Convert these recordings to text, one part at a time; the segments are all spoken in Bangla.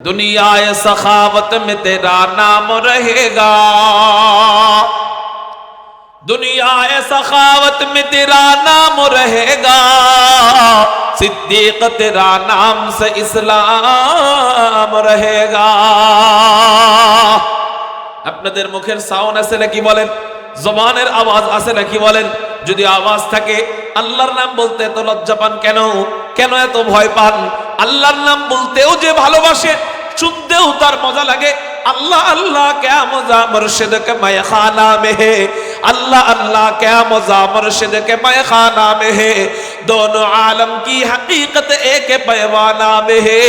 दुनियाए सखावत में तेरा नाम रहेगा, दुनियाए सखावत में तेरा नाम रहेगा, सिद्दीक तेरा नाम से इस्लाम रहेगा। আপনাদের মুখের সাউন্ড আছে নাকি বলেন, জবানের আওয়াজ আছে নাকি বলেন? যদি আওয়াজ থাকে আল্লাহর নাম বলতে এত লজ্জা পান কেন? কেন এত ভয় পান? আল্লাহর নাম বলতেও যে ভালোবাসে, শুনতেও তার মজা লাগে। अल्लाह अल्लाह क्या मजा मुर्शिद के मैखाना में है, अल्लाह अल्लाह क्या मजा मुर्शिद के मैखाना में है, दोनों आलम की हकीकत एक पैवाना में है।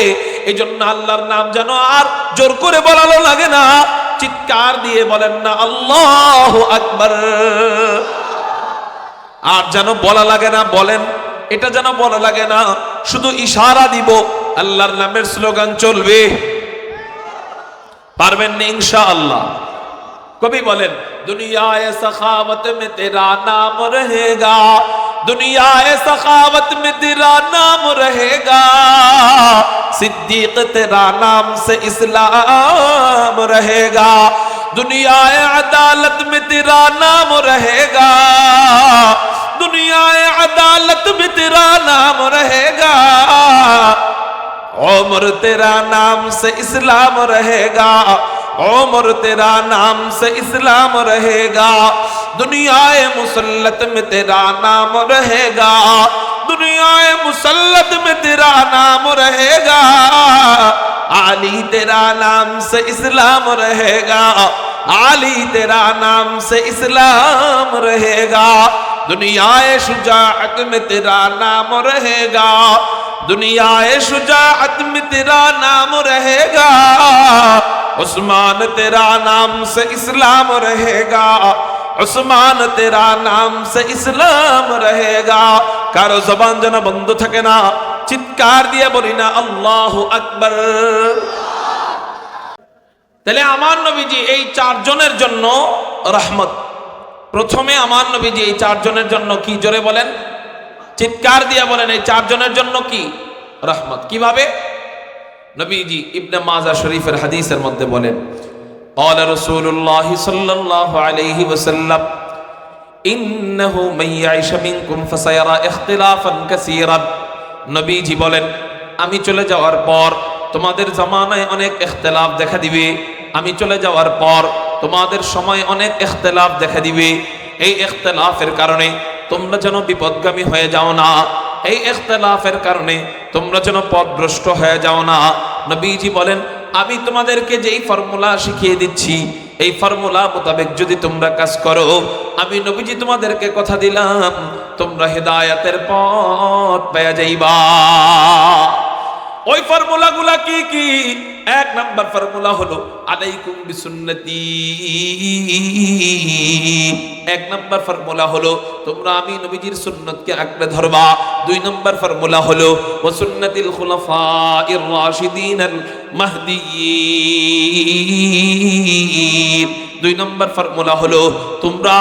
এই জন্য আল্লাহর নাম যেন আর জোর করে বলানো লাগে না, চিৎকার দিয়ে বলেন না আল্লাহু আকবার। আর যেন বলা লাগে না, বলেন এটা যেন বলা লাগে না, শুধু ইশারা দিব, আল্লাহর নামের স্লোগান চলবে। পারবেন না ইনশাআল্লাহ? কবি বলেন দুনিয়ায়ে সখাवत में तेरा नाम रहेगा, दुनियाए सखावत में तेरा नाम रहेगा, सिद्दीक तेरा नाम से इस्लाम रहेगा, दुनियाए अदालत में तेरा नाम रहेगा, दुनियाए अदालत में तेरा नाम रहेगा, उम्र तेरा नाम से इस्लाम रहेगा, उम्र तेरा नाम से इस्लाम रहेगा, दुनियाए मुसल्लत में तेरा नाम रहेगा, दुनियाए मुसल्लत में तेरा नाम रहेगा, आली तेरा नाम से इस्लाम रहेगा, आली तेरा नाम से इस्लाम रहेगा, दुनियाए शुजाअत में तेरा नाम रहेगा, दुनियाए शुजाअत में तेरा नाम रहेगा, उस्मान तेरा नाम से इस्लाम रहेगा, उस्मान तेरा नाम से इस्लाम रहेगा। कारो जबान যেন বন্ধ থাকে না, চিৎকার দিয়ে বলি না আল্লাহু আকবার। তাহলে আমার নবীজি এই চারজনের জন্য রহমত। প্রথমে আমার নবীজি এই চারজনের জন্য কি, জোরে বলেন, চিৎকার দিয়ে বলেন, এই চারজনের জন্য কি রহমত। কিভাবে? নবীজি ইবনে মাজাহ শরীফের হাদিসের মধ্যে বলেন قال رسول الله صلى الله عليه وسلم إنه من يعش منكم فسيرى اختلافا كثيرا। নবীজি বলেন আমি চলে যাওয়ার পর তোমাদের জামানায় অনেক ইখতিলাফ দেখা দিবে, আমি চলে যাওয়ার পর তোমাদের সময় অনেক ইখতিলাফ দেখা দিবে। এই ইখতিলাফের কারণে তোমরা যেন বিপদগামী হয়ে যাও না, এই ইখতিলাফের কারণে তোমরা যেন পথভ্রষ্ট হয়ে যাও না। নবীজি বলেন আমি তোমাদেরকে যেই ফর্মুলা শিখিয়ে দিচ্ছি, এই ফর্মুলা মোতাবেক যদি তোমরা কাজ করো, আমি নবীজি তোমাদেরকে কথা দিলাম তোমরা হেদায়েতের পথ পেয়ে যাইবা। ওই ফর্মুলাগুলা কি কি? এক নাম্বার ফর্মুলা হলো আলাইকুম বিসুন্নতি। এক নাম্বার ফর্মুলা হলো তোমরা আমি নবীজির সুন্নতকে আঁকড়ে ধরবা। দুই নাম্বার ফর্মুলা হলো ওয়া সুন্নাতিল খুলাফাইর রাশিদিনাল মাহদিয়্যিন। দুই নম্বর ফর্মুলা হলো তোমরা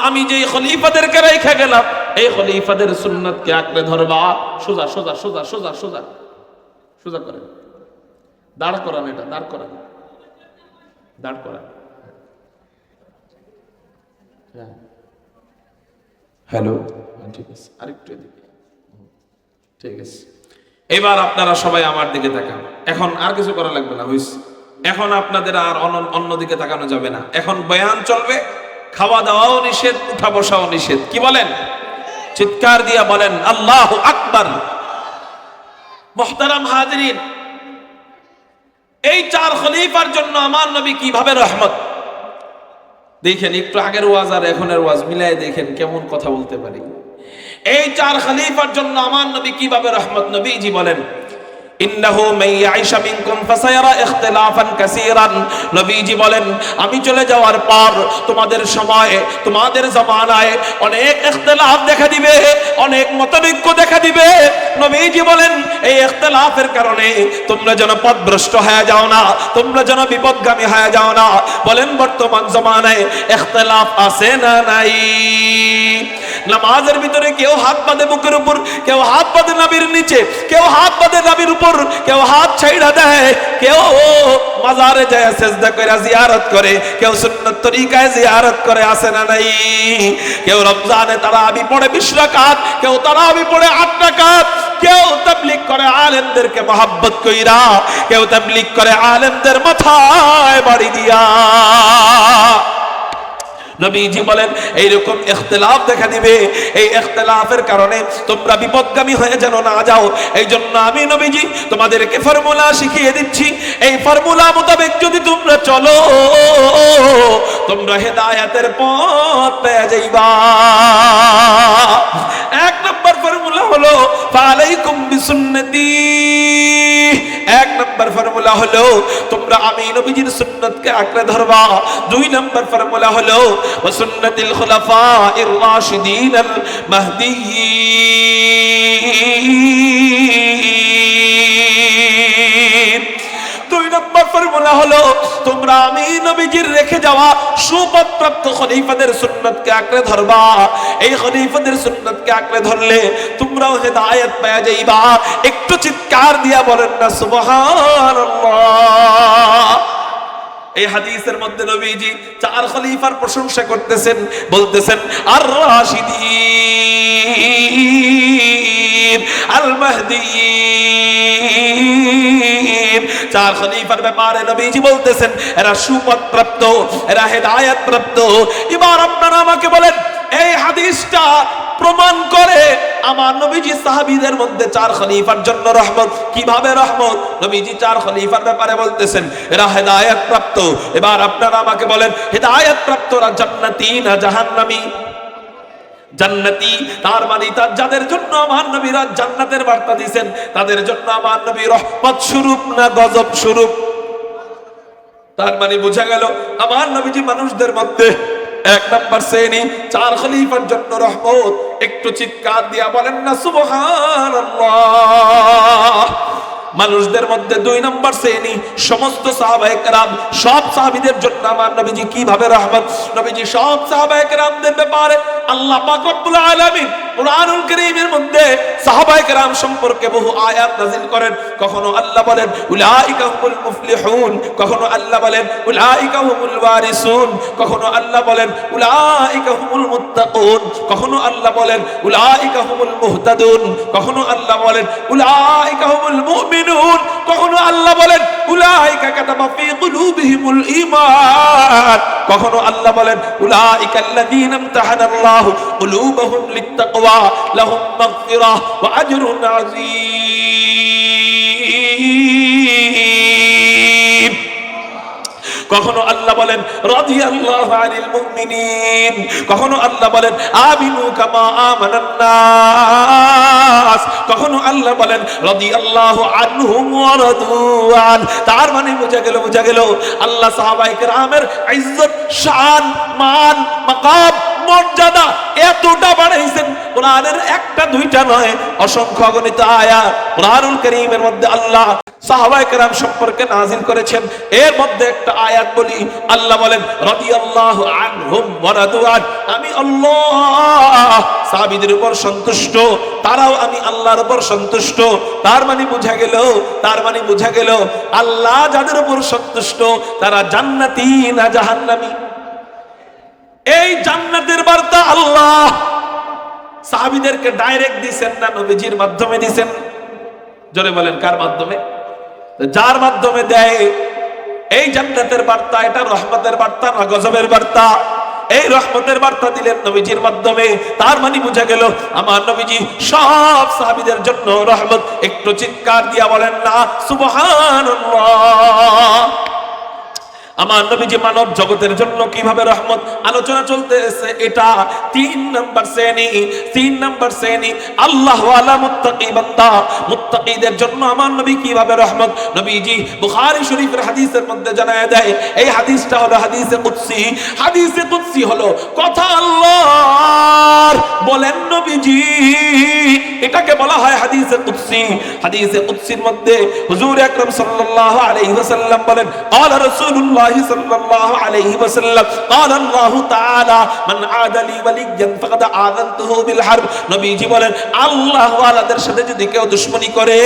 আমি যে খলিফাদেরকে রেখে গেলাম, এই খলিফাদের সুন্নতকে আঁকড়ে ধরবা। সোজা সোজা সোজা সোজা সোজা সোজা করেন, দাঁড় করান, এটা দাঁড় করান, দাঁড় করান। হ্যালো, ঠিক আছে, আরেকটু এদিকে, ঠিক আছে। এবার আপনারা সবাই আমার দিকে তাকান। এখন আর কিছু করা লাগবে না, হইছে? এখন আপনাদের আর অন্যদিকে তাকানো যাবে না। এখন বয়ান চলবে, খাওয়া দাওয়াও নিষেধ, উঠা বসাও নিষেধ। কি বলেন? চিৎকার দিয়া বলেন আল্লাহু আকবার। মুহতারাম হাজিরিন, এই চার খলিফার জন্য আমার নবী কিভাবে রহমত। দেখেন একটু আগের ওয়াজ আর এখনের ওয়াজ মিলাই দেখেন কেমন কথা বলতে পারি। এই চার খলিফার জন্য আমার নবী কিভাবে রহমত। নবীজি বলেন ইন্নাহু মান ইয়াইশ মিনকুম ফাসায়ারা ইখতিলাফান কাসীরান। নবীজি বলেন আমি চলে যাওয়ার পর তোমাদের সময়ে, তোমাদের জামানায় অনেক ইখতিলাফ দেখা দিবে, অনেক মতবিক্য দেখা দিবে। নবীজি বলেন এই ইখতিলাফের কারণে তোমরা যেন পথভ্রষ্ট হয়ে যাও না, তোমরা যেন বিপদগামী হয়ে যাও না। বলেন বর্তমান জামানায় ইখতিলাফ আছে না নাই? নামাজের ভিতরে কেউ হাত বাঁধে বুকের উপর, কেউ হাত বাঁধে নাভির নিচে, কেউ হাত বাঁধে নাভির উপর, কেউ হাত ছাইড়া দেয়, কেউ মাজারে যায় সেজদা করে জিয়ারত করে, কেউ সুন্নাত তরিকায় জিয়ারত করে, আছে না নাই? কেউ রমজানে তারাবি পড়ে 20 রাকাত, কেউ তারাবি পড়ে 8 রাকাত, কেউ তাবলীগ করে আলেমদেরকে মহব্বত কইরা, কেউ তাবলীগ করে আলেমদের মাথায় বাড়ি দিয়া। নবীজি বলেন এইরকম ইখতিলাফ দেখা দিবে, এই ইখতিলাফের কারণে তোমরা বিপদগামী হয়ে যেন না যাও, এই জন্য আমি নবীজি তোমাদেরকে ফর্মুলা শিখিয়ে দিচ্ছি। এই ফর্মুলা মোতাবেক যদি তোমরা চলো, তোমরা হেদায়েতের পথ পেয়ে যাইবা। এক নম্বর ফর্মুলা হলো ফালাইকুম বিসুন্নতি। এক নম্বর ফর্মুলা হলো তোমরা আমি নবীজির সুন্নতকে আঁকড়ে ধরবা। 2 নম্বর ফর্মুলা হলো ওয়াসুন্নাতিল খুলাফাইর রাশিদিনাল মাহদিয়্যিন। 2 নম্বর ফর্মুলা হলো তোমরা আমি নবীজির রেখে যাওয়া সুপথপ্রাপ্ত খলিফাদের সুন্নতকে আঁকড়ে ধরবা। এই খলিফাদের সুন্নতকে আঁকড়ে ধরলে তোমরাও হেদায়েত পেয়ে যাইবা। একটু চিৎকার দিয়া বলেন না সুবহানাল্লাহ। এই হাদিসের মধ্যে নবীজি 4 খলিফার প্রশংসা করতেছেন, বলতেছেন আর রাশিদিন আল মাহদিয়্যিন। 4 খলিফার ব্যাপারে নবীজি বলতেছেন এরা সুপথপ্রাপ্ত, এরা হেদায়েত প্রাপ্ত। এবার আপনারা আমাকে বলেন এই হাদিসটা প্রমাণ করে আমার নবীজি সাহাবীদের মধ্যে 4 খলিফার জন্য রহমত। কিভাবে রহমত? নবীজি 4 খলিফার ব্যাপারে বলতেছেন এরা হেদায়েত প্রাপ্ত। এবার আপনারা আমাকে বলেন হেদায়েত প্রাপ্তরা জান্নাতি না জাহান্নামী? জান্নাতি তার মানে তার যাদের জন্য আমার নবীরা জান্নাতের বার্তা দিবেন তাদের জন্য আমার নবী রহমত স্বরূপ না গজব স্বরূপ? তার মানে বোঝা গেল আমার নবীজি মানুষদের মধ্যে 1 নম্বর শ্রেণী 4 খলিফার জন্য রহমত। একটু চিৎকার দিয়া বলেন না সুবহানাল্লাহ। মানুষদের মধ্যে 2 নম্বর শ্রেণী সমস্ত সাহাবায়ে কেরাম, সব সাহাবীদের জন্য আমার নবীজি কিভাবে রহমত। নবীজি সব সাহাবায়ে কেরামদের ব্যাপারে আল্লাহ পাক রব্বুল আলামিন কুরআনুল কারীমের মধ্যে সাহাবায়ে কেরাম সম্পর্কে বহু আয়াত নাযিল করেন। কখনো আল্লাহ বলেন উলাইকা হুমুল মুফলিহুন, কখনো আল্লাহ বলেন উলাইকা হুমুল ওয়ারিসুন, কখনো আল্লাহ বলেন উলাইকা হুমুল মুত্তাকুন, কখনো আল্লাহ বলেন উলাইকা হুমুল মুহতাদুন, কখনো আল্লাহ বলেন উলাইকা হুমুল মুমিনুন, কখনো আল্লাহ বলেন উলাইকা কাতাবা ফি কুলুবিহিমুল ঈমান, কখনো আল্লাহ বলেন উলাইকা আল্লাযীনা ইমতাহানাল্লাহু কুলুবাহুম লিত্তাকওয়া লাহুম মাগফিরাহ ওয়া আজরুন আযীম। কখনো আল্লাহ বলেন রাদিয়াল্লাহু আনিল মুমিনিন, কখনো আল্লাহ বলেন আমিনু কামা আমানান নাস, কখনো আল্লাহ বলেন রাদিয়াল্লাহু আনহুম ওয়া রাদুআন। তার মানে বোঝা গেল আল্লাহ সাহাবায়ে কেরামের ইজ্জত, শান, মান, মাকাম, মর্যাদা এতটা বাড়াইছেন। কোরআনের 1টা 2টা নয়, অসংখ্য অগণিত আয়াত কোরআনুল কারীমের মধ্যে আল্লাহ সাহাবায়ে কেরাম সম্পর্কে নাযিল করেছেন। এর মধ্যে একটা আয়াত বলি, আল্লাহ বলেন রাদিয়াল্লাহু আনহুম ওয়া রাদুআন, আমি আল্লাহ সাহাবীদের উপর সন্তুষ্ট, তারাও আমি আল্লাহর উপর সন্তুষ্ট। তার মানে বোঝা গেল আল্লাহ যাদের উপর সন্তুষ্ট তারা জান্নাতি না জাহান্নামী? এই জান্নাতের বার্তা আল্লাহ সাহাবীদেরকে ডাইরেক্ট দিবেন না নবীজির মাধ্যমে দিবেন? জোরে বলেন কার মাধ্যমে? যার মাধ্যমে দেয় এই জান্নাতের বার্তা, এটা রহমতের বার্তা না গজবের বার্তা? এই রহমতের বার্তা দিলেন নবীজির মাধ্যমে। তার মানে বোঝা গেল আমার নবীজি সব সাহাবীদের জন্য রহমত। একটু চিৎকার দিয়া বলেন না সুবহানাল্লাহ। আমার নবীজি মানব জগতের জন্য কিভাবে রহমত আলোচনা চলতেছে, এটা 3 নম্বর শ্রেণী আল্লাহ ওয়ালা মুত্তাকি বান্দা, মুত্তাকিদের জন্য আমার নবী কিভাবে রহমত। নবীজি বুখারী শরীফের হাদিসের মধ্যে জানায় দেয়, এই হাদিসটা হলো হাদিসে কুদসি। হাদিসে কুদসি হলো কথা আল্লাহর। বলেন নবীজি এটাকে বলা হয় হাদিসে কুদসি। হাদিসে কুদসির মধ্যে হুজুর আকরাম সাল্লাল্লাহু আলাইহি ওয়াসাল্লাম বলেন, ক্বালা রাসূলুল্লাহ সাল্লাল্লাহু আলাইহি ওয়াসাল্লাম, ক্বালা আল্লাহু তাআলা মান আদা লি ওয়ালিয়ান ফাকাদ আযানতুহু বিল হারব। নবীজি বলেন, আল্লাহ ওয়ালাদের সাথে যদি কেউ দুশমনি করে,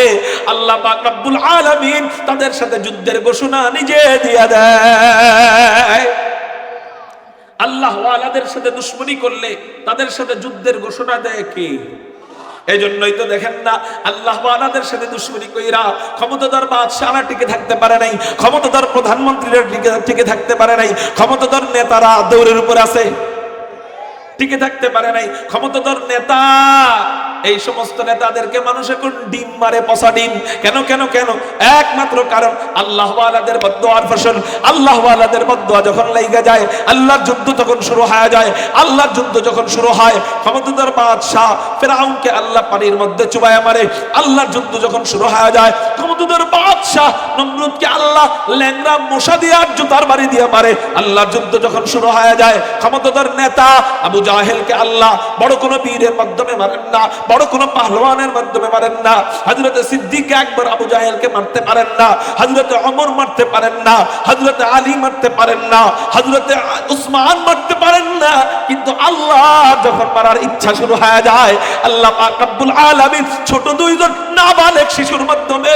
আল্লাহ পাক রব্বুল আলামিন তাদের সাথে যুদ্ধের ঘোষণা নিজে দিয়ে দেয়। আল্লাহ ওয়ালাদের সাথে দুশমনি করলে তাদের সাথে যুদ্ধের ঘোষণা দেয় কে? এই জন্যই তো দেখেন না, আল্লাহ ওয়ালাদের সাথে দুশমনি কইরা ক্ষমতাধর বাদশাহরা টিকে থাকতে পারে নাই, ক্ষমতাধর প্রধানমন্ত্রীরা টিকে থাকতে পারে নাই, ক্ষমতাধর নেতারা দৌড়ের উপর আছে, টিকে থাকতে পারে নাই। ক্ষমতাধর নেতা, এই সমস্ত নেতাদেরকে মানুষ এখন ডিম মারে, পচা ডিম। কেন কেন কেন? একমাত্র কারণ আল্লাহ ওয়ালাদের বদদুয়ার ফসল। আল্লাহ ওয়ালাদের বদদুয়া যখন লাইগা যায়, আল্লাহর যুদ্ধ তখন শুরু হয়ে যায়। আল্লাহর যুদ্ধ যখন শুরু হয়, ক্ষমতাধর বাদশাহ ফিরআউনকে আল্লাহ পানির মধ্যে চুবায়া মারে। আল্লাহর যুদ্ধ যখন শুরু হয়ে যায়, ক্ষমতাধর বাদশাহ নমরুদকে আল্লাহ ল্যাংড়া মশা দিয়ে আর জুতার বাড়ি দিয়ে মারে। আল্লাহর যুদ্ধ যখন শুরু হয়ে যায়, ক্ষমতাধর নেতা আবু জাহেলকে আল্লাহ বড় কোনো বীরের মাধ্যমে মারেন না, বড় কোনো পাহলওয়ানের মাধ্যমে মারেন না। হযরতে সিদ্দিক একবার আবু জাহেলকে মারতে পারেন না, হযরতে ওমর মারতে পারেন না, হযরতে আলী মারতে পারেন না, হযরতে উসমান মারতে পারেন না। কিন্তু আল্লাহ যখন মারার ইচ্ছা শুরু হয়ে যায়, আল্লাহ পাক রব্বুল আলামিন ছোট দুইজন নাবালেগ শিশুর মাধ্যমে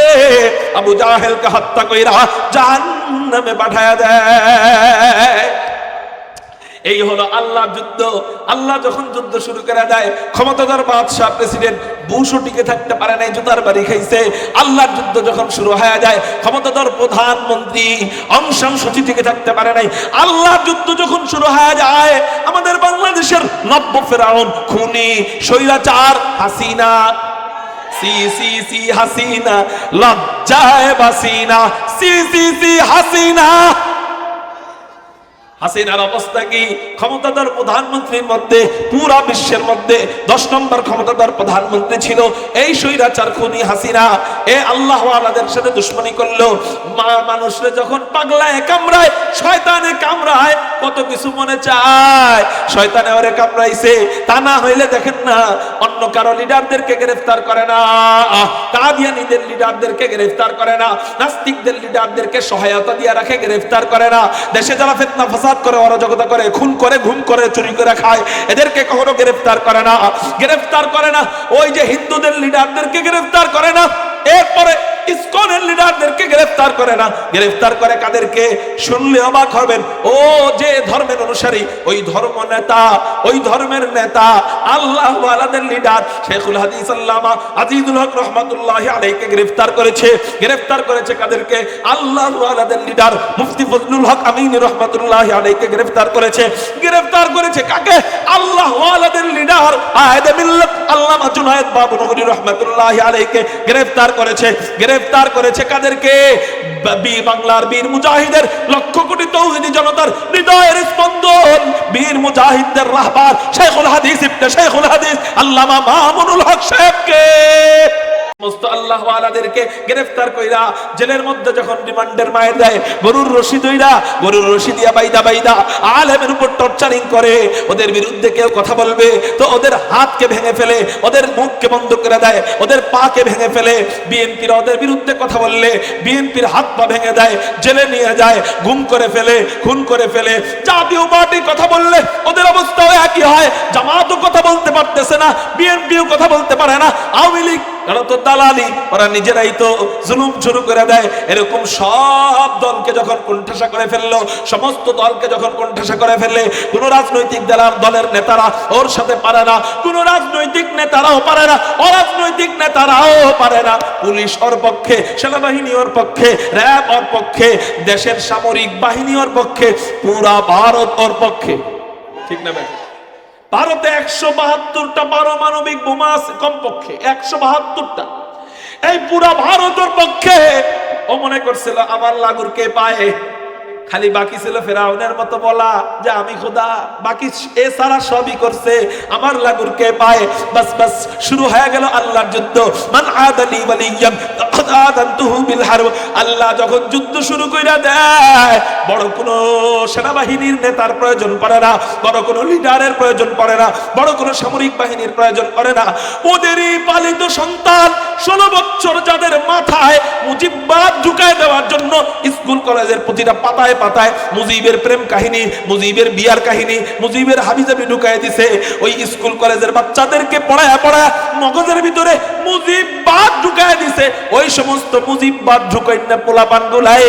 আবু জাহেলকে হত্যা কইরা জাহান্নামে পাঠায়া দেয়। এই হলো আল্লাহর যুদ্ধ। আল্লাহ যখন যুদ্ধ শুরু করে দেয়, ক্ষমতাধর বাদশাহ প্রেসিডেন্ট বুশও টিকে থাকতে পারে নাই, জুতার বাড়ি খাইছে। আল্লাহর যুদ্ধ যখন শুরু হয়ে যায়, ক্ষমতাধর প্রধানমন্ত্রী অং সান সূচি টিকে থাকতে পারে নাই। আল্লাহর যুদ্ধ যখন শুরু হয়ে যায়, আমাদের বাংলাদেশের নব্য ফেরাউন, খুনি, স্বৈরাচার হাসিনা, সি সি সি হাসিনা, লজ্জায় বাসিনা, সি সি সি হাসিনা। হাসিনার অবস্থা কি? ক্ষমতাধর প্রধানমন্ত্রীর মধ্যে পুরা বিশ্বের মধ্যে 10 নম্বর ক্ষমতাধর প্রধানমন্ত্রী ছিল এই স্বৈরাচার খুনি হাসিনা। এ আল্লাহ ওয়ালাদের সাথে দুশমনি করলো। মানুষরে যখন পাগলায় কামড়ায়, শয়তানে কামড়ায়, কত কিছু মনে চায়, শয়তানে ওরে কামড়াইছে। তা না হইলে দেখেন না, অন্য কারো লিডারদেরকে গ্রেফতার করে না, কাদিয়ানীদের লিডারদেরকে গ্রেফতার করে না, নাস্তিকদের লিডারদেরকে সহায়তা দিয়ে রাখে, গ্রেফতার করে না। দেশে যারা ফিতনা ফাসাদ করে, অরাজকতা করে, খুন করে, ঘুম করে, চুরি করে খায়, এদেরকে কখনো গ্রেফতার করে না, গ্রেফতার করে না। ওই যে হিন্দুদের লিডারদেরকে গ্রেফতার করে না, এরপরে ইসকনের লিডারদেরকে গ্রেফতার করে না। গ্রেফতার করে কাদেরকে? শুনলে অবাক হবেন। ও যে ধর্মের অনুসারী, ওই ধর্ম নেতা, ওই ধর্মের নেতা আল্লাহ ওয়ালাদের লিডার শেখুল হাদিস আল্লামা আজিজুল হক রহমাতুল্লাহি আলাইহিকে গ্রেফতার করেছে। গ্রেফতার করেছে কাদেরকে? আল্লাহ ওয়ালাদের লিডার মুফতি ফজলুল হক আমিন রহমাতুল্লাহি আলাইহিকে গ্রেফতার করেছে। গ্রেফতার করেছে কাকে? আল্লাহ ওয়ালাদের লিডার আয়েদে মিল্লাত আল্লামা জুনায়েদ বাবুনগরী রহমাতুল্লাহি আলাইহিকে গ্রেফতার করেছে। গ্রেফতার করেছে কাদেরকে? বাংলার বীর মুজাহিদের, লক্ষ কোটি তৌহিদি জনতার হৃদয়ের স্পন্দন, বীর মুজাহিদদের রাহবার শেখুল হাদিস ইবনে শেখুল হাদিস আল্লামা মামুনুল হক সাহেবকে, সমস্ত আল্লাহ ওয়ালাদেরকে গ্রেফতার কইরা জেলের মধ্যে যখন রিমান্ডের মায়ের দেয়, গরুর রশি দইরা, গরুর রশি দিয়া বাইদা বাইদা আলেমের উপর টর্চারিং করে। ওদের বিরুদ্ধে কেউ কথা বলবে তো ওদের হাতকে ভেঙে ফেলে, ওদের মুখকে বন্ধ করে দেয়, ওদের পাকে ভেঙে ফেলে। বিএনপির ওদের বিরুদ্ধে কথা বললে বিএনপির হাত পা ভেঙে দেয়, জেলে নিয়ে যায়, গুম করে ফেলে, খুন করে ফেলে। জাতীয় পার্টি কথা বললে ওদের অবস্থাও একই হয়। জামাতও কথা বলতে পারতেছে না, বিএনপিও কথা বলতে পারে না, আওয়ামী লীগ এরা তো দালালি, ওরা নিজেরাই তো জুলুম শুরু করে দেয়। এরকম সব দলকে যখন কোণঠাসা করে ফেললো, সমস্ত দলকে যখন কোণঠাসা করে ফেললে, কোন রাজনৈতিক দলের নেতারা ওর সাথে পারে না, কোন রাজনৈতিক নেতারাও পারে না, অরাজনৈতিক নেতারাও পারে না। পুলিশ ওর পক্ষে, সেনাবাহিনী ওর পক্ষে, র্যাব ওর পক্ষে, দেশের সামরিক বাহিনী ওর পক্ষে, পুরা ভারত ওর পক্ষে। ঠিক না ভাই? ভারতে 172টা পারমাণবিক বোমা আছে কমপক্ষে, 172টা। এই পুরা ভারতের পক্ষে। ও মনে করছিল আমার লাগুরকে পায়ে, খালি বাকি ছিল ফেরাউনের মতো বলা যে আমি খোদা, বাকি এ সারা সবই করছে, আমার লাগুর কে পায়। বাস বাস শুরু হয়ে গেল আল্লাহর যুদ্ধ। মান আদালি ওয়ালিয়ান ফাকাদ আযানতুহু বিল হারব। আল্লাহ যখন যুদ্ধ শুরু কইরা দেয়, বড় কোনো সেনাবাহিনীর নেতার প্রয়োজন পড়ে না, বড় কোনো লিডারের প্রয়োজন পড়ে না, বড় কোনো সামরিক বাহিনীর প্রয়োজন পড়ে না। ওদেরই পালিত সন্তান 16 বছর যাদের মাথায় মুজিববাদ ঢুকায় দেওয়ার জন্য স্কুল কলেজের প্রতিটা পাতায় পাতায় মুজিবের প্রেম কাহিনী, মুজিবের বিয়ার কাহিনী, মুজিবের হাবিজাবি ঢুকায় দিছে। ওই স্কুল কলেজের বাচ্চাদেরকে পড়ায় পড়ায় মগজের ভিতরে মুজিববাদ ঢুকায় দিছে। ওই সমস্ত মুজিববাদ ঢুকাই না পোলাপানগুলাই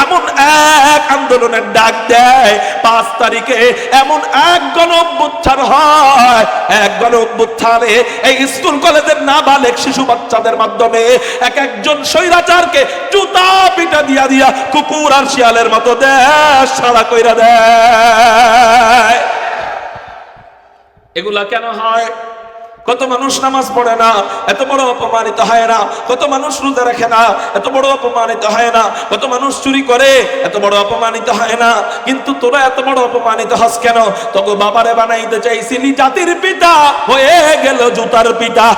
এমন এক আন্দোলনের ডাক দেয়। 5 তারিখে এমন এক গণ অভ্যুত্থান হয়। এক গণ অভ্যুত্থানে এই স্কুল কলেজের নাবালেগ শিশু বাচ্চাদের মাধ্যমে এক একজন স্বৈরাচারকে জুতা পিটা দিয়া দিয়া কুকুর আর শিয়ালের মতো দেশ ছাড়া কইরা দেয়। এগুলা কেন হয়? কত মানুষ নামাজ পড়ে না, এত বড় অপমানিত হয় না। কত মানুষ রোজা রাখে না, এত বড় অপমানিত হয় না। কত মানুষ চুরি করে, এত বড় অপমানিত হয় না। কিন্তু তোরা এত বড় অপমানিত হস কেন? তোকে বাবারে বানাইতে চাইছিলি জাতির পিতা, হয়ে গেল জুতার পিতা।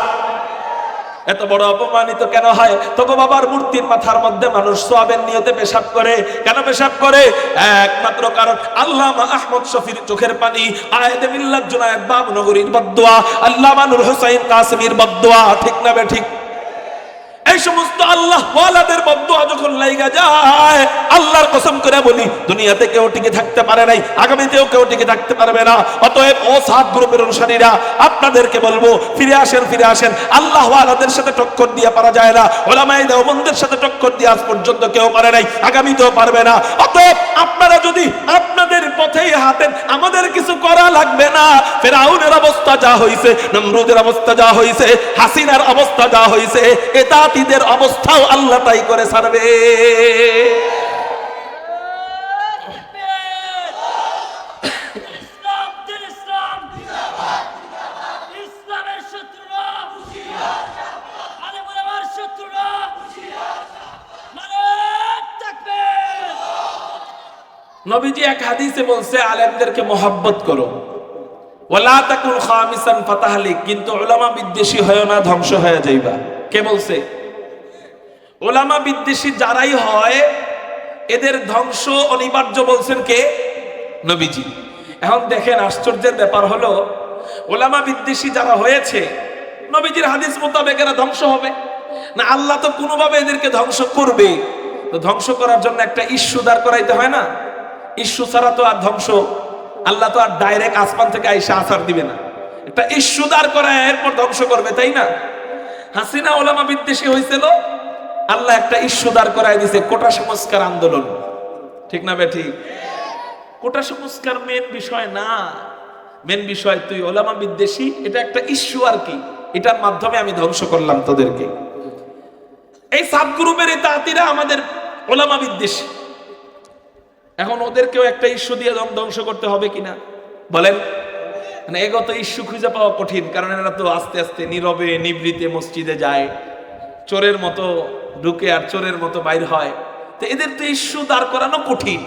এত বড় অপমানিত কেন হয়? তোকে বাবার মূর্তির মাথার মধ্যে মানুষ সোয়াবের নিয়তে পেশাব করে। কেন পেশাব করে? একমাত্র কারণ আল্লামা আহমদ শফির চোখের পানি, আয়েদে মিল্লাত জুনায়েদ বাবনগরীর বদদোয়া, আল্লামা নূর হোসেন কাসেমীর বদদোয়া, ঠিক না বে ঠিক? এই সমস্ত আল্লাহ ওয়ালাদের বদদোয়া যখন লাইগা যায়, আল্লাহর কসম করে বলি দুনিয়াতে কেউ টিকে থাকতে পারে নাই, আগামীতেও কেউ টিকে থাকতে পারবে না। অতএব ও 7 গ্রুপের অনুসারীরা, আপনাদেরকে বলবো ফিরে আসেন, ফিরে আসেন। আল্লাহ ওয়ালাদের সাথে টক্কর দিয়ে পারা যায় না। উলামায়ে দেওবন্দের সাথে টক্কর দিয়ে আজ পর্যন্ত কেউ পারে নাই, আগামীতেও পারবে না। অতএব আপনারা যদি আপনাদের পথেই হাঁটেন, আমাদের কিছু করা লাগবে না। ফেরাউনের অবস্থা যা হইছে, নমরুদের অবস্থা যা হইছে, হাসিনার অবস্থা যা হইছে, এটা দের অবস্থাও আল্লাহ তাই করে ছাড়বে। নবীজি এক হাদিসে বলছে আলেমদেরকে মহব্বত করো, ওয়ালা তাকুন খামিসান ফাতাহলিক, কিন্তু উলামা বিদ্বেষী হয় না, ধ্বংস হয়ে যাইবা। কে বলছে? ওলামা বিদ্বেষী যারাই হয় এদের ধ্বংস অনিবার্য বলছেন কে? নবীজি। এখন দেখেন আশ্চর্যের ব্যাপার হলো, ওলামা বিদ্বেষী যারা হয়েছে নবীজির হাদিস মোতাবেক এরা ধ্বংস হবে না? আল্লাহ তো কোনোভাবে এদেরকে ধ্বংস করবে। তো ধ্বংস করার জন্য একটা ইস্যু দাঁড় করাইতে হয় না? ইস্যু ছাড়া তো আর ধ্বংস, আল্লাহ তো আর ডাইরেক্ট আসমান থেকে আইসা আসার দিবে না। একটা ইস্যু দাঁড় করায় এরপর ধ্বংস করবে, তাই না? হাসিনা ওলামা বিদ্বেষী হয়েছিল, আল্লাহ একটা ইস্যু দাঁড় করায় দিছে, কোটা সংস্কার আন্দোলন, ঠিক না বে ঠিক? কোটা সংস্কার মেন বিষয় না, মেন বিষয় তুই ওলামা বিদ্বেষী, এটা একটা ইস্যু আর কি, এটার মাধ্যমে আমি ধ্বংস করলাম তোদেরকে। এই সাব গ্রুপের এই তাঁতিরা আমাদের ওলামা বিদ্বেষী। এখন ওদেরকেও একটা ইস্যু দিয়ে ধ্বংস করতে হবে কিনা বলেন? মানে এগত ইস্যু খুঁজে পাওয়া কঠিন, কারণ এরা তো আস্তে আস্তে নীরবে নিবৃতে মসজিদে যায়, চোরের মতো ঢুকে আর চোরের মতো বাইর হয়। তো এদের তো ইস্যু দাঁড় করানো কঠিন,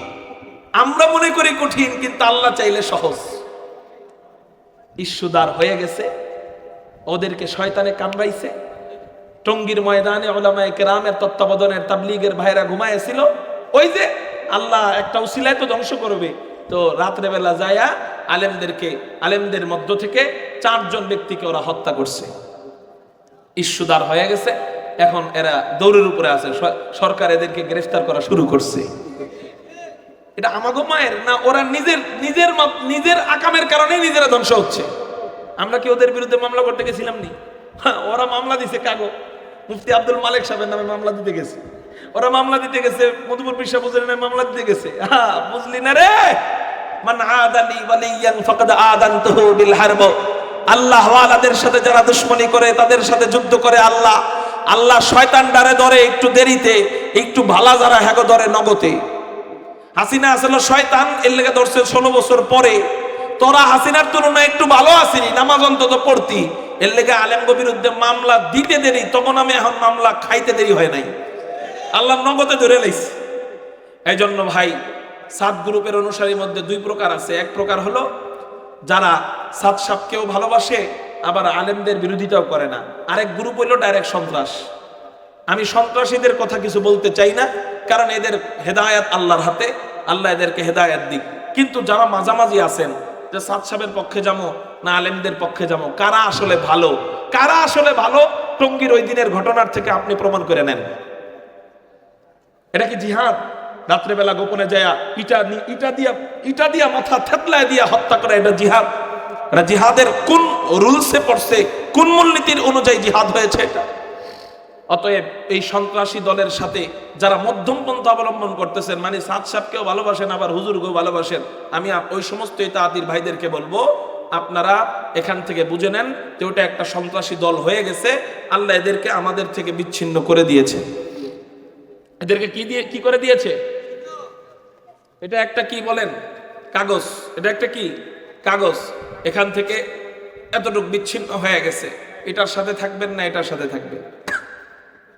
আমরা মনে করি কঠিন, কিন্তু আল্লাহ চাইলে সহজ। ইস্যু দাঁড় হয়ে গেছে, ওদেরকে শয়তানে কামড়াইছে। টঙ্গীর ময়দানে উলামায়ে কেরামের তত্ত্বাবধানের তাবলীগের ভাইরা ঘুমাইছিল, ওই যে আল্লাহ একটা উসিলায় তো ধ্বংস করবে, তো রাত্রেবেলা যায়া আলেমদের মধ্য থেকে 4 জন ব্যক্তিকে ওরা হত্যা করছে। ইস্যুদার হয়ে গেছে, এখন এরা দৌড়ের উপরে আছে, সরকার এদেরকে গ্রেফতার করা শুরু করছে। এটা আমাগো মায়ের না, ওরা নিজের আকামের কারণে নিজেরা ধ্বংস হচ্ছে। আমরা কি ওদের বিরুদ্ধে মামলা করতে গেছিলাম নি? ওরা মামলা দিছে কাগো, মুফতি আব্দুল মালিক সাহেবের নামে মামলা দিতে গেছে, ওরা মামলা দিতে গেছে, মধুপুর পীর সাহেব হুজুরের নামে মামলা দিতে গেছে। বুঝলি না রে? মান আদালি ওয়ালিয়ান ফাকাদ আযানতুহু বিল হারব। আল্লাহ ওয়ালাদের সাথে যারা দুশমনি করে, তাদের সাথে যুদ্ধ করে আল্লাহ শয়তান ডারে ধরে একটু দেরিতে, একটু ভালা যারা হ্যাগো ধরে নগতে। হাসিনা আসলে শয়তান, এর লেগে ধরছে 16 বছর পরে। তোরা হাসিনার তুলনায় একটু ভালো আসিনি, নামাজ অন্তত পড়তি, এর লেগে আলেমগো বিরুদ্ধে মামলা দিতে দেরি, তখন আমি এখন মামলা খাইতে দেরি হয় নাই, আল্লাহ নগদে ধরে লাইছে। এই জন্য ভাই সাত গ্রুপের অনুসারীর মধ্যে দুই প্রকার আছে। এক প্রকার হলো যারা সাত সাপকেও ভালোবাসে আবার আলেমদের বিরোধিতাও করে না। আরেক গ্রুপ হলো ডাইরেক্ট সন্ত্রাস। আমি সন্ত্রাসীদের কথা কিছু বলতে চাই না, কারণ এদের হেদায়াত আল্লাহর হাতে, আল্লাহ এদেরকে হেদায়াত দিক। কিন্তু যারা মাঝামাঝি আছেন যে সাত সাহেবের পক্ষে যাবো না আলেমদের পক্ষে যাবো, কারা আসলে ভালো কারা আসলে ভালো, টঙ্গীর ওই দিনের ঘটনার থেকে আপনি প্রমাণ করে নেন। এটা কি জিহাদ? রাত্রেবেলা গোপনে যায় ইটা দিয়া মাথা থেতলায় দিয়া হত্যা করে এটা জিহাদ? এটা জিহাদের কোন রুলসে পড়ছে, কোন মূলনীতির অনুযায়ী জিহাদ হয়েছে এটা? অতএব এই সন্ত্রাসী দলের সাথে যারা মধ্যম পন্থা অবলম্বন করতেছেন, মানে সাত সাহেবকেও ভালোবাসেন আবার হুজুরকেও ভালোবাসেন, আমি ওই সমস্ত ইতাআতির ভাইদেরকে বলবো আপনারা এখান থেকে বুঝে নেন যে ওটা একটা সন্ত্রাসী দল হয়ে গেছে। আল্লাহ এদেরকে আমাদের থেকে বিচ্ছিন্ন করে দিয়েছে। এদেরকে কি করে দিয়েছে? এটা একটা কি বলেন, কাগজ। এটা একটা কি কাগজ। এখান থেকে এতটুকু বিচ্ছিন্ন হয়ে গেছে। এটার সাথে থাকবেন না এটার সাথে থাকবেন?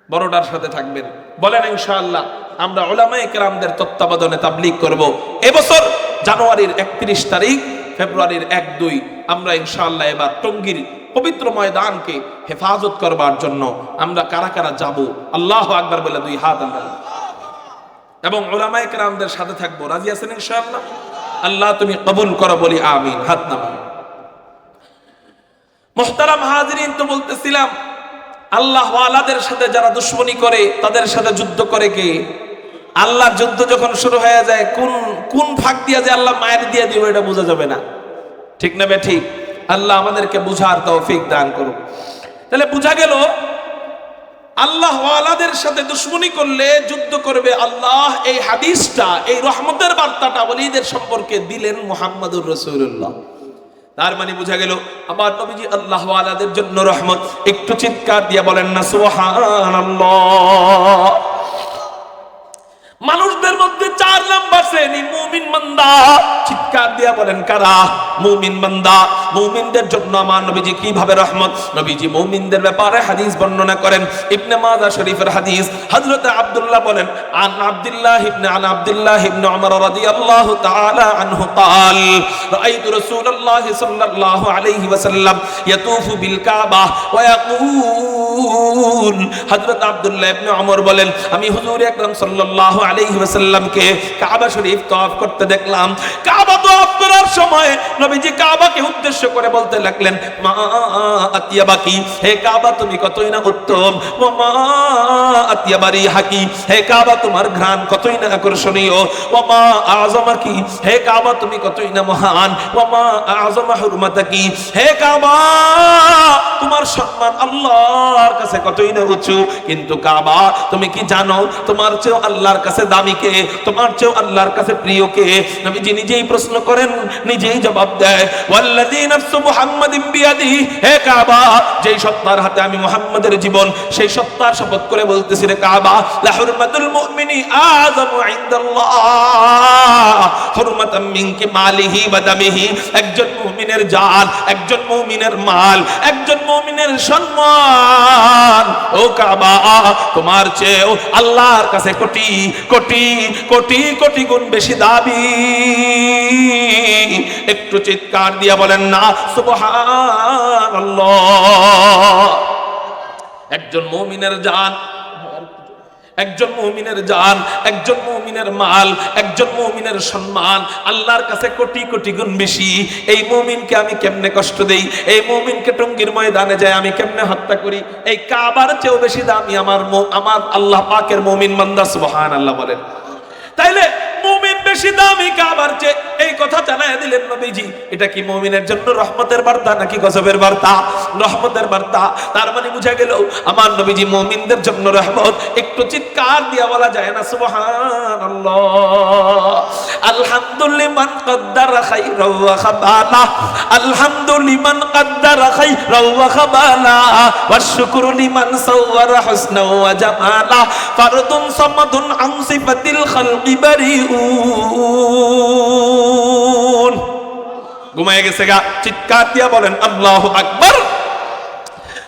বড়টার সাথে থাকবেন। বলেন ইনশাআল্লাহ আমরা উলামায়ে কেরামদের তত্ত্বাবধানে তাবলীগ করব। এবছর জানুয়ারির 31 তারিখ, ফেব্রুয়ারির 1-2 আমরা ইনশাআল্লাহ এবার টঙ্গীর পবিত্র ময়দানকে হেফাজত করবার জন্য আমরা কারা কারা যাব, আল্লাহু আকবার বলে দুই হাত আমরা, এবং উলামায়ে কেরামদের সাথে থাকবো। রাজি আছেন ইনশাআল্লাহ? আল্লাহ তুমি কবুল করো, বলি আমিন। হাত নামান। মুহতারাম হাজিরিন, তো বলতেছিলাম আল্লাহ ওয়ালাদের সাথে যারা দুশ্মনী করে তাদের সাথে যুদ্ধ করে কে? আল্লাহর যুদ্ধ যখন শুরু হয়ে যায় কোন ফাঁক দিয়া যে আল্লাহ মায়ের দিয়ে দিবে এটা বোঝা যাবে না। ঠিক না ঠিক? আল্লাহ আমাদেরকে বুঝার তৌফিক দান করুক। তাহলে বোঝা গেল আল্লাহ ওয়ালাদের সাথে দুশ্মনী করলে যুদ্ধ করবে আল্লাহ। এই হাদিসটা, এই রহমতের বার্তাটা ওলিদের সম্পর্কে দিলেন মুহাম্মদুর রাসূলুল্লাহ। তার মানে বোঝা গেল আমার নবীজি আল্লাহ ওয়ালাদের জন্য রহমত। একটু চিৎকার দিয়ে বলেন না সুবহানাল্লাহ। মানুষদের মধ্যে 4 নাম্বার শ্রেণী মুমিন বান্দা। চিৎকার দিয়ে বলেন কারা? মুমিন বান্দা। মুমিনদের জন্য আমার নবীজি কিভাবে রহমত, নবীজি মুমিনদের ব্যাপারে হাদিস বর্ণনা করেন। ইবনে মাজাহ শরীফের হাদিস, হযরত আব্দুল্লাহ বলেন আন আব্দুল্লাহ ইবনে উমর রাদিয়াল্লাহু তাআলা আনহু قال রাআইতু রাসূলুল্লাহ সাল্লাল্লাহু আলাইহি ওয়াসাল্লাম ইয়াতুফু বিল কাবা ওয়া ইয়াকুল। হযরত আব্দুল্লাহ ইবনে উমর বলেন আমি হুজুর আকরাম সাল্লাল্লাহু আলাইহি ওয়াসাল্লামকে কাবা শরীফ তাওয়াফ করতে দেখলাম। কাবা তাওয়াফ করার সময় নবীজি কাবাকে উদ্দেশ্য করে বলতে লাগলেন মা আতিয়াবাকি, হে কাবা তুমি কতই না উত্তম। ওয়া মা আতিয়াবারি হাকি, হে কাবা তোমার ঘ্রাণ কতই না আকর্ষণীয়। ওয়া মা আযমাকি, হে কাবা তুমি কতই না মহান। ওয়া মা আযমা হুরমাতাকি, হে কাবা তোমার সম্মান আল্লাহর কাছে কতই না উঁচু। কিন্তু কাবা তুমি কি জানো তোমার চেয়ে আল্লাহর কাছে দামি কে, তোমার চেয়ে আল্লাহর কাছে প্রিয় কে? নবীজি নিজেই প্রশ্ন করেন, নিজেই জবাব দেয় ওয়াল্লাযী নাফসু মুহাম্মাদিন বিয়াদিহি, হে কাবা যেই সত্তার হাতে আমি মুহাম্মাদের জীবন, সেই সত্তার শপথ করে বলতেছি রে কাবা লা হুরমাতুল মুমিনি আযামু ইনদাল্লাহ হুরমাতাম মিনকি মালিহি ওয়া দামিহি। একজন মুমিনের জান, একজন মুমিনের মাল, একজন মুমিনের সম্মান ও কাবা তোমার চেয়ে আল্লাহর কাছে কোটি কোটি কোটি কোটি গুণ বেশি দাবি। একটু চিৎকার দিয়ে বলেন না সুবহানাল্লাহ। একজন মুমিনের জান, একজন মুমিনের জান, একজন মুমিনের মাল, একজন মুমিনের সম্মান আল্লাহর কাছে কোটি কোটি গুণ বেশি। এই মুমিনকে আমি কেমনে কষ্ট দেই, এই মুমিনকে টঙ্গীর ময়দানে যায় আমি কেমনে হত্যা করি, এই কাবার চেয়েও বেশি দামি আমার আল্লাহ পাকের মুমিন বান্দা। সুবহানাল্লাহ বলেন। তাইলে মুমিন বেশি দামি কাবার চেয়ে, এই কথা জানায় দিলেন নবীজি। এটা কি মুমিনের জন্য রহমতের বার্তা নাকি গজবের বার্তা? রহমতের বার্তা। তার মানে বুঝা গেল আমার নবীজি মুমিনদের জন্য রহমত। একটু চিৎকার দিয়ে বলা যায় না সুবহানাল্লাহ। আলহামদুলিমান কদ্দারা খাইরাও ওয়া খাবালা, আলহামদুলিমান কদ্দারা খাইরাও ওয়া খাবালা, ওয়াশ শুকরু লিমান সাওয়ারা হুসনা ওয়া জামালা, ফারদুন সামাদুন আন সিফাতিল খালকি বারিউন। ঘুমায় গেছে গা? চিৎকার দিয়া বলেন আল্লাহু আকবার।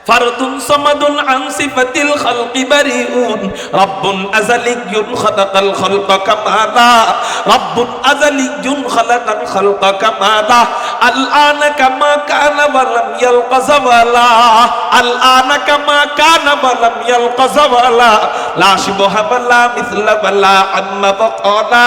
ফারদুন সামাদুন আন সিফাতিল খালকি বারিউন রাব্বুন আযালিয়্যুন খালাকাল খালকা কামালা রাব্বুন আযালিয়্যুন খালাকাল খালকা কামালা আল আনা কামা কানা ওয়া লাম ইয়ালকা যাওয়ালা আল আনা কামা কানা ওয়া লাম ইয়ালকা যাওয়ালা লা শিবহা ওয়ালা মিসলা ওয়ালা আম্মা ওয়াকালা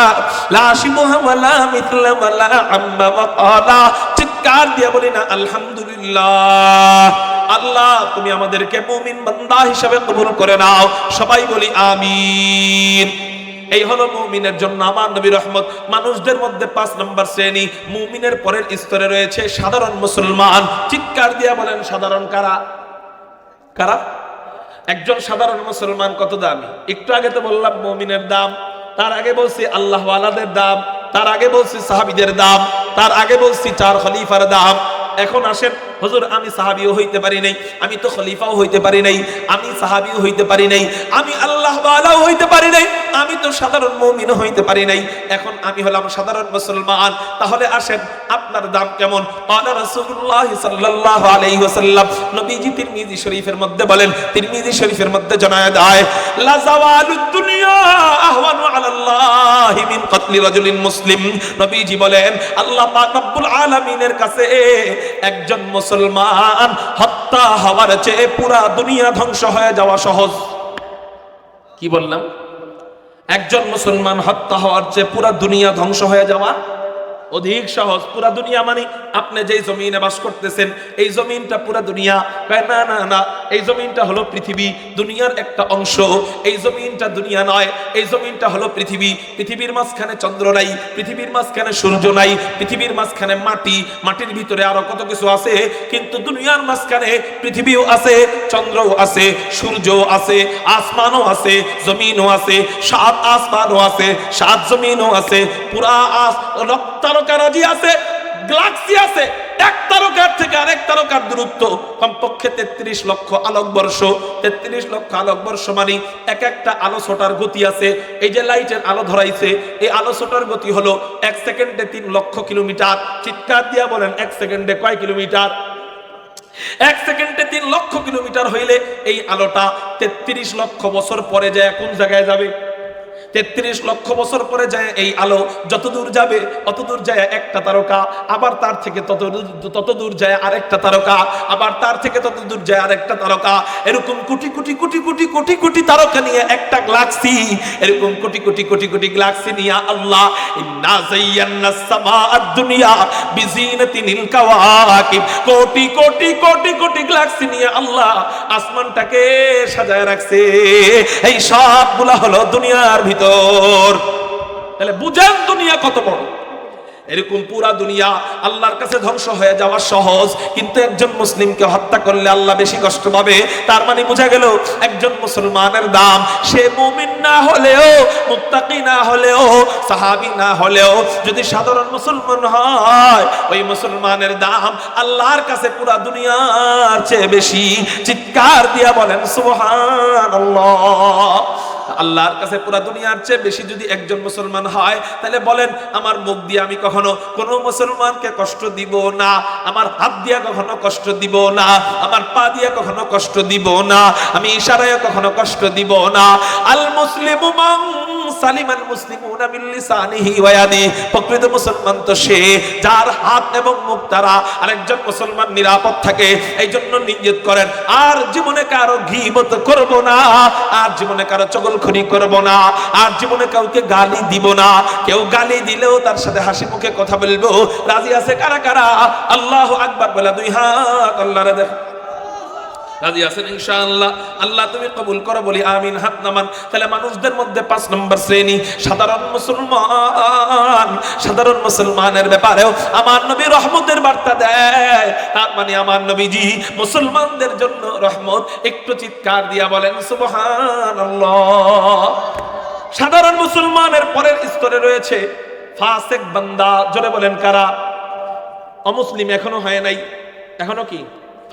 লা শিবহা ওয়ালা মিসলা ওয়ালা আম্মা ওয়াকালা। চিৎকার দিয়ে বলি না আলহামদুলিল্লাহ। আল্লাহ তুমি আমাদেরকে মুমিন বান্দা হিসেবে কবুল করে নাও, সবাই বলি আমিন। এই হলো মুমিনের জন্য আমার নবী রহমত। মানুষদের মধ্যে 5 নম্বর শ্রেণী, মুমিনের পরের স্তরে রয়েছে সাধারণ মুসলমান। চিৎকার দিয়ে বলেন সাধারণ কারা? কারা? একজন সাধারণ মুসলমান কত দামি? একটু আগে তো বললাম মুমিনের দাম, তার আগে বলছি আল্লাহ ওয়ালাদের দাম, তার আগে বলছি সাহাবীদের দাম, তার আগে বলছি 4 খলিফার দাম। এখন আসেন, হুজুর আমি সাহাবীও হইতে পারি নাই, আমি তো খলিফাও হইতে পারি নাই, আমি সাহাবীও হইতে পারি নাই, আমি আল্লাহ ওয়ালাও হইতে পারি নাই, আমি তো সাধারণ মুমিনও হইতে পারি নাই, এখন আমি হলাম সাধারণ মুসলমান। তাহলে আসেন আপনার দাম কেমন? ক্বালা রাসূলুল্লাহ সাল্লাল্লাহু আলাইহি ওয়াসাল্লাম, নবীজি তিরমিজি শরীফের মধ্যে বলেন, তিরমিজি শরীফের মধ্যে জানায়া দেয়, লা যাওয়ালুদ দুনিয়া আহওয়ানু আলাল্লাহি মিন কতলি রাজুলিন মুসলিম। নবীজি বলেন আল্লাহ পাক রব্বুল আলামিনের কাছে একজন মুসলমান হত্যা হওয়ার চেয়ে পুরা দুনিয়া ধ্বংস হয়ে যাওয়া সহজ। কি বললাম? একজন মুসলমান হত্যা হওয়ার চেয়ে পুরা দুনিয়া ধ্বংস হয়ে যাওয়া অধিক সহজ। পুরা দুনিয়া মানে আপনি যেই জমিনে বাস করতেছেন এই জমিনটা পুরা দুনিয়া? না না না, এই জমিনটা হলো পৃথিবী, দুনিয়ার একটা অংশ। এই জমিনটা দুনিয়া নয়, এই জমিনটা হলো পৃথিবী। পৃথিবীর মাঝখানে চন্দ্র নাই, পৃথিবীর মাঝখানে সূর্য নাই, পৃথিবীর মাঝখানে মাটি, মাটির ভিতরে আরো কত কিছু আছে, কিন্তু দুনিয়ার মাঝখানে পৃথিবীও আছে, চন্দ্রও আছে, সূর্যও আছে, আসমানও আছে, জমিনও আছে, 7 আসমানও আছে, 7 জমিনও আছে, পুরা তারকারাজি আছে, গ্যালাক্সি আছে। এক তারকার থেকে আরেক তারকার দূরত্ব কমপক্ষে 33 লক্ষ আলোকবর্ষ। 33 লক্ষ আলোকবর্ষ মানে এক একটা আলো ছোটার গতি আছে। এই যে লাইটের আলো ধরাইছে, এই আলো ছোটার গতি হলো 1 সেকেন্ডে 3 লক্ষ কিলোমিটার। চিৎকার দিয়া বলেন 1 সেকেন্ডে কয় কিলোমিটার? 1 সেকেন্ডে 3 লক্ষ কিলোমিটার হইলে এই আলোটা 33 লক্ষ বছর পরে যায় কোন জায়গায় যাবে? 33 লক্ষ বছর পরে যায় এই আলো যত দূর যাবে অত দূর যায় একটা তারকা, আবার তার থেকে তত দূর যায় আরেকটা তারকা, আবার তার থেকে তত দূর যায় আরেকটা তারকা। এরকম কোটি কোটি কোটি কোটি কোটি কোটি তারকা নিয়ে একটা গ্যালাক্সি, এরকম কোটি কোটি কোটি কোটি গ্যালাক্সি নিয়ে আল্লাহ ইন্না যায়্যানাস সামাআদ দুনিয়া বিজিনাতিল কাওয়াকিব, কোটি কোটি কোটি কোটি গ্যালাক্সি নিয়ে আল্লাহ আসমানটাকে সাজায় রাখছে। এই সবগুলা হলো দুনিয়ার ভিতর। তাহলে বুঝেন দুনিয়া কত বড়। এরকম পুরা দুনিয়া আল্লাহর কাছে ধ্বংস হয়ে যাওয়া সহজ, কিন্তু একজন মুসলিমকে হত্যা করলে আল্লাহ বেশি কষ্ট পাবে। তার মানে বোঝা গেল একজন মুসলমানের দাম, সে মুমিন না হলেও, মুত্তাকি না হলেও, সাহাবী না হলেও, যদি সাধারণ মুসলমান হয় ওই মুসলমানের দাম আল্লাহর কাছে পুরা দুনিয়ার চেয়ে বেশি। চিৎকার দিয়া বলেন সুবহানাল্লাহ। আল্লাহর কাছে পুরা দুনিয়ার চেয়ে বেশি যদি একজন মুসলমান হয়, তাহলে বলেন আমার মুখ দিয়ে আমি কখনো কোনো মুসলমানকে কষ্ট দিব না, আমার হাত দিয়ে কখনো কষ্ট দিব না, আমার পা দিয়ে কখনো কষ্ট দিব না, আমি ইশারায় কখনো কষ্ট দিব না। আল মুসলিমু মান সালিমাল মুসলিমুনা মিন লিসানিহি ওয়া ইয়াদিহি, প্রকৃত মুসলমান তো সে যার হাত এবং মুখ দ্বারা আরেকজন মুসলমান নিরাপদ থাকে। এই জন্য নিয়ত করেন আর জীবনে কারো গীবত করব না, আর জীবনে কারো চগলখড়ি করব না, আর জীবনে কাউকে গালি দিব না। কেউ গালি দিলেও তার সাথে হাসি মুখে কথা বলবো। রাজি আছে কারা কারা? আল্লাহু আকবার বলে 2 হাত আল্লাহরে দেখ। রাজি আছেন ইনশাআল্লাহ? আল্লাহ তুমি কবুল করো, বলি আমিন। হাত নামান। তাহলে মানুষদের মধ্যে 5 নম্বর শ্রেণী সাধারণ মুসলমান। সাধারণ মুসলমানের ব্যাপারেও আমার নবী রহমতের বার্তা দেয়। তার মানে আমার নবীজি মুসলমানদের জন্য রহমত। একটু চিৎকার দিয়া বলেন সুবহানাল্লাহ। সাধারণ মুসলমানের পরের স্তরে রয়েছে ফাসিক বান্দা। জোরে বলেন কারা? অমুসলিম এখনো হয় নাই, এখনো কি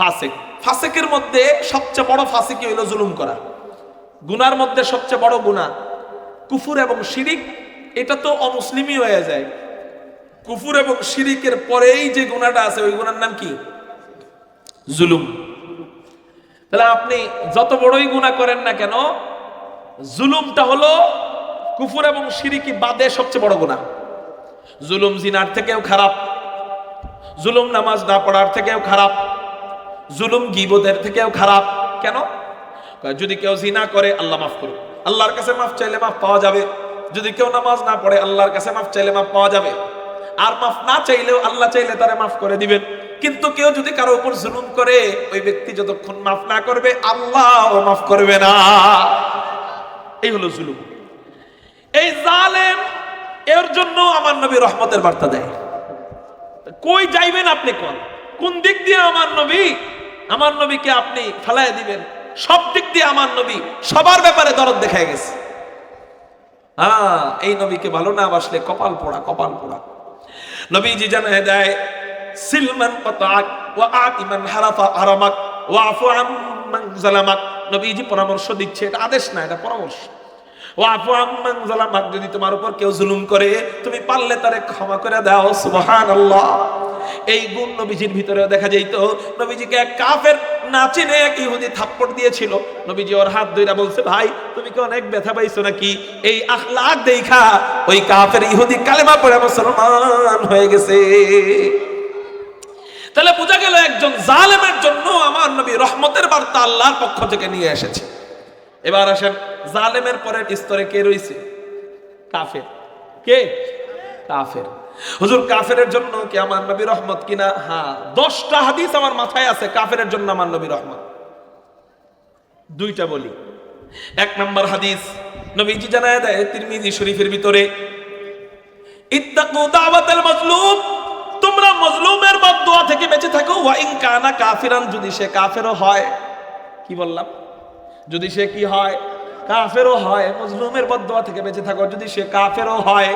ফাসিক। ফাসিকের মধ্যে সবচেয়ে বড় ফাসিকি হইল জুলুম করা। গুনার মধ্যে সবচেয়ে বড় গুনাহ কুফর এবং শিরিক। এটা তো অমুসলিমই হয়ে যায়। কুফর এবং শিরিকের পরেই যে গুনাহটা আছে ওই গুনার নাম কি? জুলুম। তাহলে আপনি যত বড়ই গুনাহ করেন না কেন, জুলুমটা হলো কুফর এবং শিরকি বাদে সবচেয়ে বড় গুনাহ। জুলুম জিনার থেকেও খারাপ, জুলুম নামাজ না পড়ার থেকেও খারাপ, জুলুম গীবতের থেকেও খারাপ। কেন? যদি কেউ জিনা করে আল্লাহ মাফ করুন, আল্লাহর কাছে মাফ চাইলে মাফ পাওয়া যাবে। যদি কেউ নামাজ না পড়ে আল্লাহর কাছে মাফ চাইলে মাফ পাওয়া যাবে। আর মাফ না চাইলেও আল্লাহ চাইলে তারে মাফ করে দিবেন। কিন্তু কেউ যদি কারো উপর জুলুম করে, ওই ব্যক্তি যতক্ষণ মাফ না করবে আল্লাহও মাফ করবে না। এই হলো জুলুম। এই জালেম, এর জন্য আমার নবী রহমতের বার্তা দেয়। কই যাইবেন আপনি? কোন দিক দিয়ে আমার নবীকে আপনি ফেলাই দিবেন? সব দিক দিয়ে আমার নবী সবার ব্যাপারে দরদ দেখায় গেছে। এই নবীকে ভালো না বাসলে কপাল পোড়া, কপাল পোড়া। নবীজি জানায় দেয়, সিলমান কাতাক ওয়া আতিমান হারাফা হারামাক ওয়া আফু আম্মান যালামাক। নবীজি পরামর্শ দিচ্ছে, এটা আদেশ না, এটা পরামর্শ। ওয়া আফু আম্মান যালামাক, যদি তোমার উপর কেউ জুলুম করে তুমি পারলে তারে ক্ষমা করে দাও। সুবহানাল্লাহ। এই গুণ নবীজির ভিতরেও দেখা যাইতো। নবীজিকে এক কাফের না চিনে এক ইহুদি থাপ্পড় দিয়েছিল। নবীজি ওর হাত ধইরা বলছে, ভাই তুমি কি অনেক ব্যথা পাইছো নাকি? এই আখলাক দেখা ওই কাফের ইহুদি কালেমা পড়ে মুসলমান হয়ে গেছে। তাহলে বোঝা গেল একজন জালেমের জন্য আমার নবী রহমতের বার্তা আল্লাহর পক্ষ থেকে নিয়ে এসেছে। এবার আসেন, জালেমের পরের স্তরে কে রয়েছে? কাফের। কে? কাফের। হুজুর কাফেরের জন্য কি আমার নবী রহমত কিনা? হ্যাঁ, 10টা হাদিস আমার মাথায় আছে কাফেরের জন্য আমার নবী রহমত। দুইটা বলি। 1 নম্বর হাদিস নবীজি জানায় দেয় তিরমিজি শরীফের ভিতরে, ইত্তাকু দাওয়াতাল মাজলুম, তোমরা মাজলুমের বদদুয়া থেকে বেঁচে থাকো। ওয়া ইন কানা কাফিরান, যদি সে কাফেরও হয়। কি বললাম? যদি সে কি হয়? কাফেরও হয়। মাজলুমের বদদুয়া থেকে বেঁচে থাকো যদি সে কাফেরও হয়।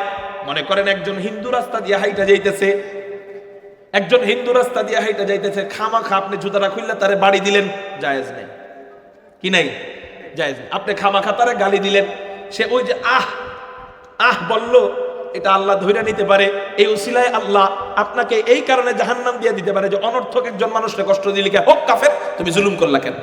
মনে করেন একজন হিন্দু রাস্তা দিয়ে হাইটা যাইতেছে, খামাখা আপনি জুতাটা খুললে তারে বাড়ি দিলেন, জায়েজ নাই। কি নাই? জায়েজ নাই। আপনি খামাখা তারে গালি দিলেন, সে ওই যে আহ বলল, এটা আল্লাহ ধইরা নিতে পারে। এই উসিলায় আল্লাহ আপনাকে এই কারণে জাহান্নাম দিয়ে দিতে পারে যে অনর্থক একজন মানুষকে কষ্ট দিলি, কে হোক কাফের, তুমি জুলুম করলা কেন?